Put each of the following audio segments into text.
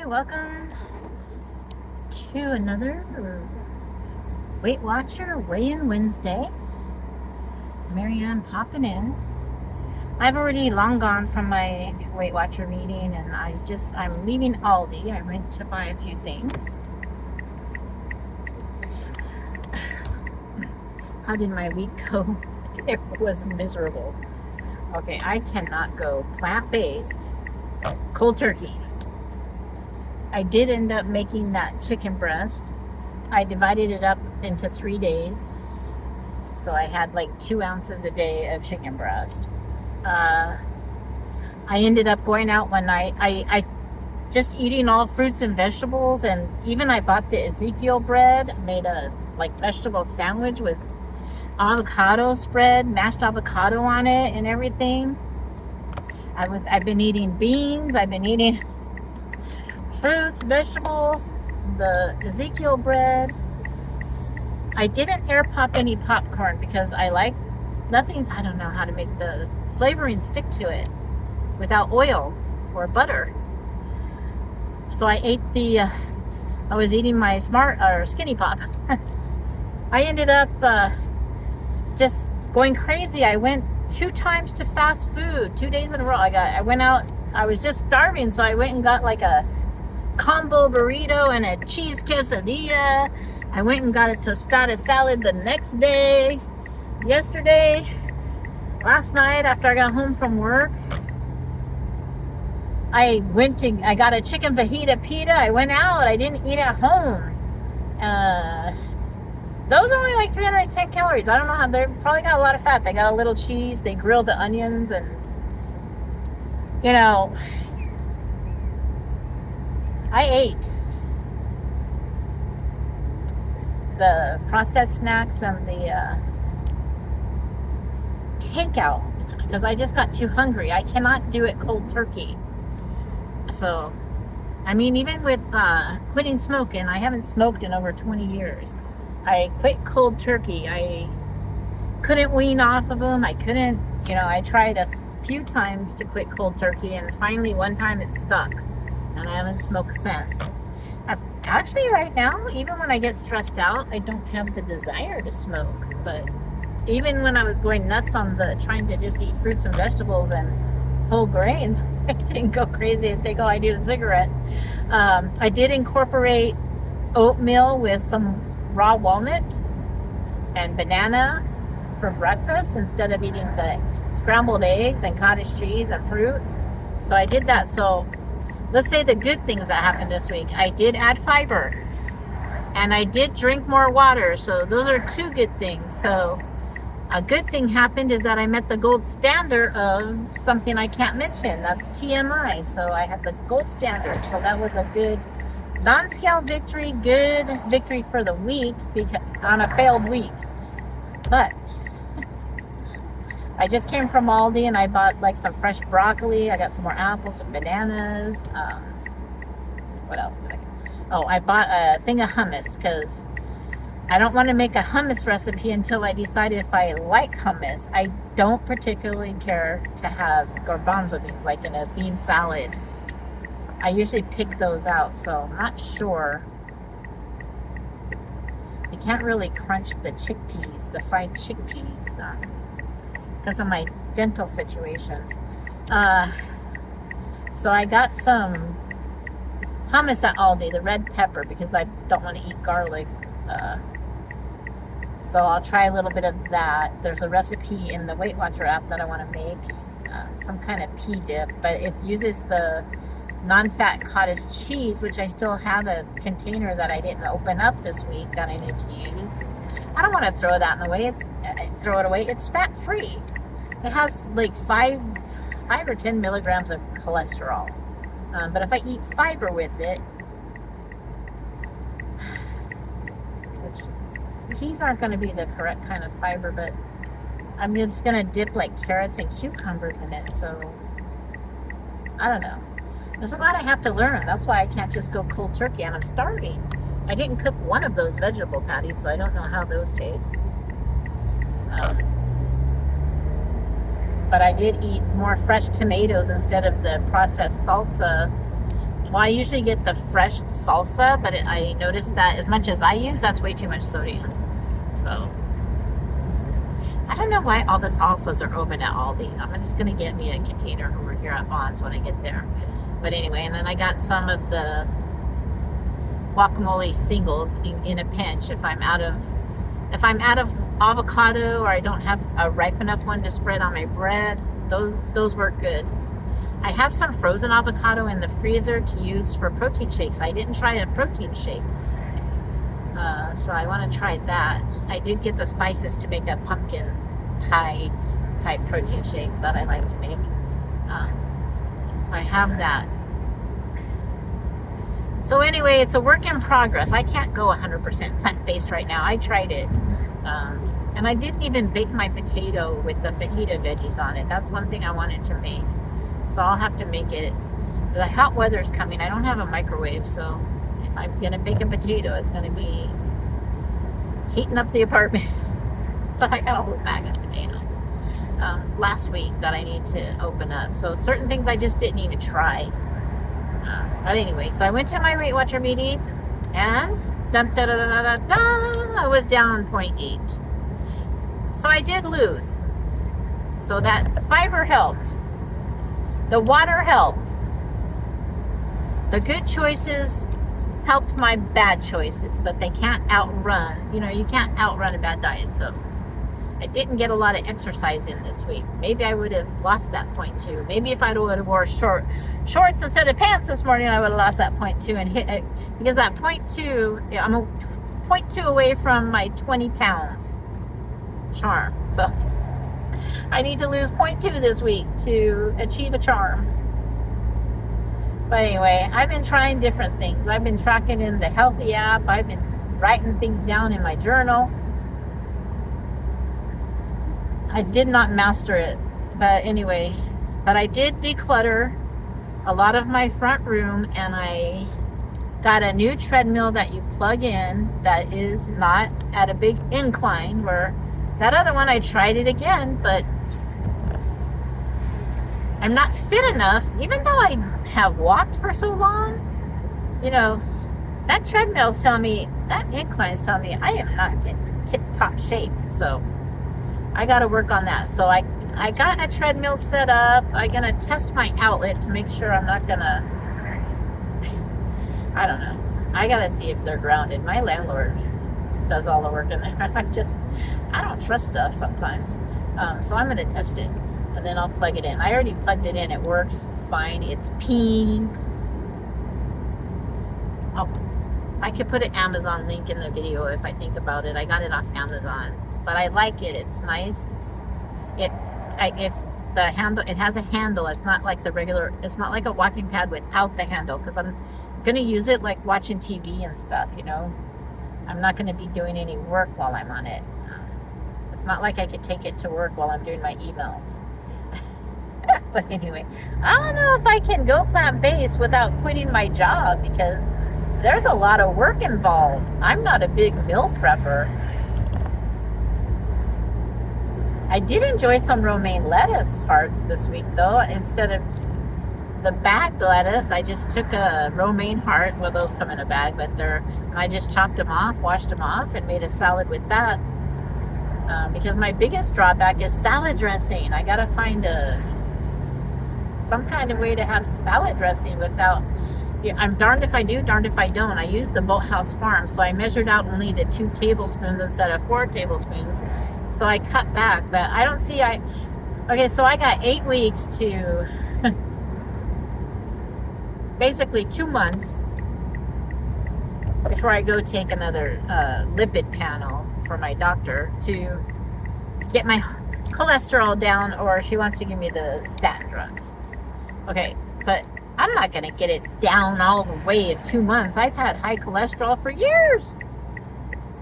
Welcome to another Weight Watcher Weigh-In Wednesday. Marianne popping in. I've already long gone from my Weight Watcher meeting, and I'm leaving Aldi. I went to buy a few things. How did my week go? It was miserable. Okay, I cannot go plant-based cold turkey. I did end up making that chicken breast. I divided it up into 3 days. So I had like 2 ounces a day of chicken breast. I ended up going out one night. I just eating all fruits and vegetables, and even I bought the Ezekiel bread, made a like vegetable sandwich with avocado spread, mashed avocado on it and everything. I've been eating beans, I've been eating fruits, vegetables, the Ezekiel bread. I didn't air pop any popcorn because I like nothing. I don't know how to make the flavoring stick to it without oil or butter. So I ate I was eating my Skinny Pop. I ended up just going crazy. I went 2 times to fast food, 2 days in a row. I went out, I was just starving, so I went and got like a combo burrito and a cheese quesadilla. I went and got a tostada salad the next day. Last night after I got home from work, I got a chicken fajita pita. I went out, I didn't eat at home. Those are only like 310 calories. I don't know how, they probably got a lot of fat. They got a little cheese, they grilled the onions, and I ate the processed snacks and the takeout because I just got too hungry. I cannot do it cold turkey. So, I mean, even with quitting smoking, I haven't smoked in over 20 years. I quit cold turkey. I couldn't wean off of them. I couldn't, I tried a few times to quit cold turkey, and finally one time it stuck. And I haven't smoked since. Actually, right now, even when I get stressed out, I don't have the desire to smoke. But even when I was going nuts on trying to just eat fruits and vegetables and whole grains, I didn't go crazy and think, I need a cigarette. I did incorporate oatmeal with some raw walnuts and banana for breakfast instead of eating the scrambled eggs and cottage cheese and fruit. So I did that. So let's say the good things that happened this week. I did add fiber, and I did drink more water. So those are 2 good things. So a good thing happened is that I met the gold standard of something I can't mention. That's TMI. So I had the gold standard. So that was a good non-scale victory, good victory for the week on a failed week. But I just came from Aldi and I bought like some fresh broccoli. I got some more apples, some bananas. What else did I get? Oh, I bought a thing of hummus because I don't want to make a hummus recipe until I decide if I like hummus. I don't particularly care to have garbanzo beans like in a bean salad. I usually pick those out, so I'm not sure. You can't really crunch the chickpeas, the fried chickpeas, because of my dental situations. So I got some hummus at Aldi, the red pepper, because I don't want to eat garlic. So I'll try a little bit of that. There's a recipe in the Weight Watcher app that I want to make, some kind of pea dip, but it uses the non-fat cottage cheese, which I still have a container that I didn't open up this week that I need to use. I don't want to throw that throw it away. It's fat-free. It has like 5 or 10 milligrams of cholesterol. But if I eat fiber with it, which peas aren't going to be the correct kind of fiber, but I'm just going to dip like carrots and cucumbers in it. So I don't know. There's a lot I have to learn. That's why I can't just go cold turkey, and I'm starving. I didn't cook one of those vegetable patties, so I don't know how those taste. But I did eat more fresh tomatoes instead of the processed salsa Well, I usually get the fresh salsa, but I noticed that as much as I use, that's way too much sodium. So, I don't know why all the salsas are open at Aldi. I'm just going to get me a container over here at Bonds when I get there. But anyway, and then I got some of the guacamole singles in a pinch if I'm out of avocado, or I don't have a ripe enough one to spread on my bread. Those work good. I have some frozen avocado in the freezer to use for protein shakes. I didn't try a protein shake, so I want to try that. I did get the spices to make a pumpkin pie type protein shake that I like to make, so I have that. So anyway, it's a work in progress. I can't go 100% plant-based right now. I tried it. And I didn't even bake my potato with the fajita veggies on it. That's one thing I wanted to make. So I'll have to make it. The hot weather's coming. I don't have a microwave, so if I'm going to bake a potato, it's going to be heating up the apartment. But I got a whole bag of potatoes last week that I need to open up. So certain things I just didn't even try. But anyway, so I went to my Weight Watcher meeting, and I was down 0.8. So I did lose. So that fiber helped. The water helped. The good choices helped my bad choices, but they can't outrun, you can't outrun a bad diet. So I didn't get a lot of exercise in this week. Maybe I would have lost that 0.2. Maybe if I would have wore shorts instead of pants this morning, I would have lost that 0.2 and hit it, because that 0.2, I'm a 0.2 away from my 20 pounds charm. So I need to lose 0.2 this week to achieve a charm. But anyway, I've been trying different things. I've been tracking in the Healthy app. I've been writing things down in my journal. I did not master it, but anyway, I did declutter a lot of my front room, and I got a new treadmill that you plug in that is not at a big incline, where that other one I tried it again, but I'm not fit enough, even though I have walked for so long. That treadmill's telling me, that incline's telling me I am not in tip-top shape, so I got to work on that. So I got a treadmill set up. I'm going to test my outlet to make sure I'm not going to, I don't know. I got to see if they're grounded. My landlord does all the work in there. I don't trust stuff sometimes. So I'm going to test it, and then I'll plug it in. I already plugged it in. It works fine. It's pink. I could put an Amazon link in the video if I think about it. I got it off Amazon. But I like it. It's nice. It has a handle. It's not like it's not like a walking pad without the handle, because I'm going to use it like watching TV and stuff, I'm not going to be doing any work while I'm on it. It's not like I could take it to work while I'm doing my emails. But anyway, I don't know if I can go plant-based without quitting my job, because there's a lot of work involved. I'm not a big meal prepper. I did enjoy some romaine lettuce hearts this week, though. Instead of the bagged lettuce, I just took a romaine heart. Well, those come in a bag, but I just chopped them off, washed them off, and made a salad with that. Because my biggest drawback is salad dressing. I gotta find some kind of way to have salad dressing without. I'm darned if I do, darned if I don't. I use the Boathouse Farm, so I measured out only the 2 tablespoons instead of 4 tablespoons. So I cut back, but I don't see. Okay, so I got 8 weeks to basically 2 months before I go take another lipid panel for my doctor to get my cholesterol down, or she wants to give me the statin drugs. Okay, but I'm not going to get it down all the way in 2 months. I've had high cholesterol for years.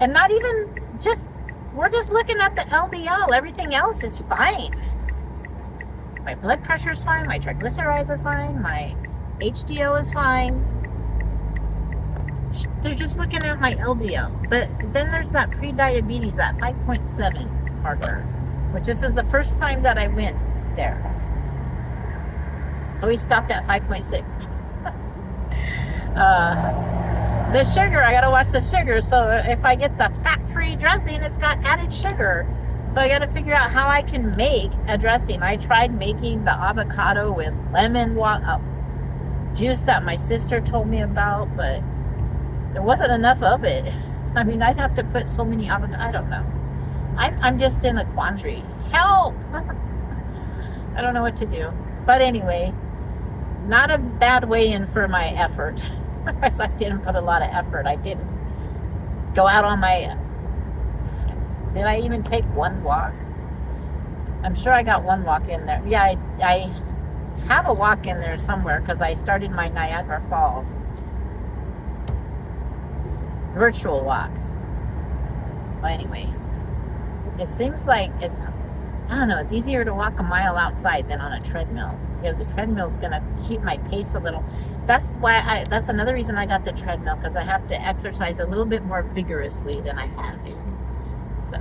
And not even we're just looking at the LDL. Everything else is fine. My blood pressure is fine. My triglycerides are fine. My HDL is fine. They're just looking at my LDL. But then there's that pre-diabetes at 5.7 marker, which this is the first time that I went there. So we stopped at 5.6. The sugar, I gotta watch the sugar. So if I get the fat-free dressing, it's got added sugar. So I gotta figure out how I can make a dressing. I tried making the avocado with lemon juice that my sister told me about, but there wasn't enough of it. I mean, I'd have to put so many avocado. I don't know. I'm just in a quandary. Help! I don't know what to do. But anyway, not a bad weigh-in for my effort. Because I didn't put a lot of effort. I didn't go out on my... Did I even take one walk? I'm sure I got one walk in there. Yeah, I have a walk in there somewhere because I started my Niagara Falls virtual walk. But anyway, it seems like it's, I don't know, it's easier to walk a mile outside than on a treadmill because the treadmill is going to keep my pace a little. That's that's another reason I got the treadmill, because I have to exercise a little bit more vigorously than I have been. So,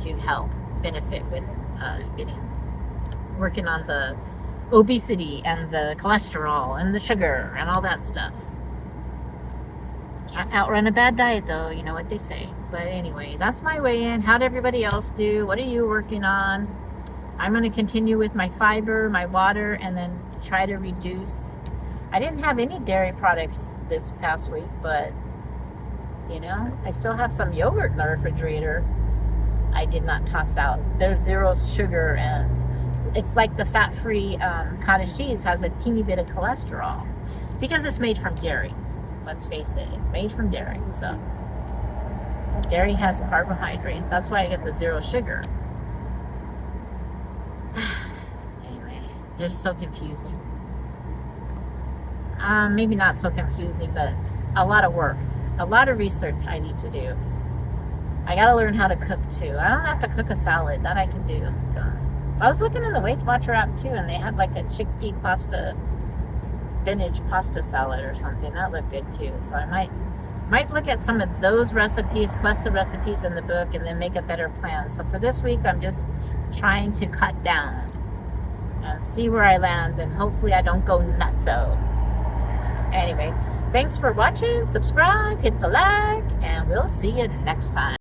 to help benefit with working on the obesity and the cholesterol and the sugar and all that stuff. Can't outrun a bad diet though, you know what they say. But anyway, that's my way in. How'd everybody else do? What are you working on? I'm going to continue with my fiber, my water, and then try to reduce. I didn't have any dairy products this past week, but you know, I still have some yogurt in the refrigerator I did not toss out. There's 0 sugar, and it's like the fat-free cottage cheese has a teeny bit of cholesterol because it's made from dairy. Let's face it, it's made from dairy. So dairy has carbohydrates. That's why I get the 0 sugar. Anyway, it's so confusing. Maybe not so confusing, but a lot of work, a lot of research I need to do. I gotta learn how to cook too. I don't have to cook a salad, that I can do. I was looking in the Weight Watcher app too, and they had like a chickpea pasta, spinach pasta salad or something. That looked good too. So I might look at some of those recipes plus the recipes in the book and then make a better plan. So for this week, I'm just trying to cut down and see where I land, and hopefully I don't go nutso. Anyway, thanks for watching. Subscribe, hit the like, and we'll see you next time.